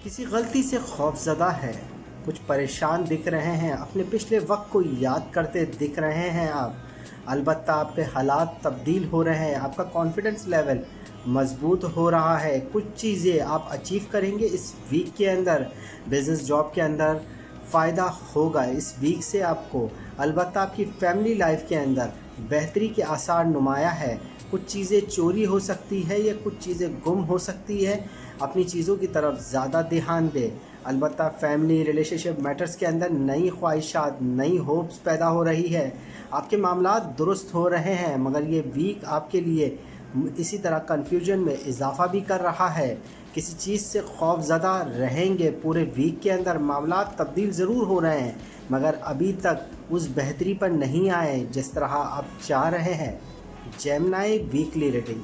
किसी गलती से खौफज़दा है, कुछ परेशान दिख रहे हैं, अपने पिछले वक्त को याद करते दिख रहे हैं आप। अलबत्ता आपके हालात तब्दील हो रहे हैं, आपका कॉन्फिडेंस लेवल मज़बूत हो रहा है। कुछ चीज़ें आप अचीव करेंगे इस वीक के अंदर, बिज़नेस जॉब के अंदर फ़ायदा होगा इस वीक से आपको। अलबत्ता आपकी फैमिली लाइफ के अंदर बेहतरी के आसार नुमाया है। कुछ चीज़ें चोरी हो सकती है या कुछ चीज़ें गुम हो सकती है। अपनी चीज़ों की तरफ ज़्यादा ध्यान दें। अलबत्ता फैमिली रिलेशनशिप मैटर्स के अंदर नई ख्वाहिशात, नई होप्स पैदा हो रही है। आपके मामलात दुरुस्त हो रहे हैं, मगर ये वीक आपके लिए इसी तरह कन्फ्यूजन में इजाफ़ा भी कर रहा है। किसी चीज़ से खौफज़दा रहेंगे। पूरे वीक के अंदर मामलात तब्दील ज़रूर हो रहे हैं, मगर अभी तक उस बेहतरी पर नहीं आए जिस तरह आप चाह रहे हैं। Gemini weekly rating.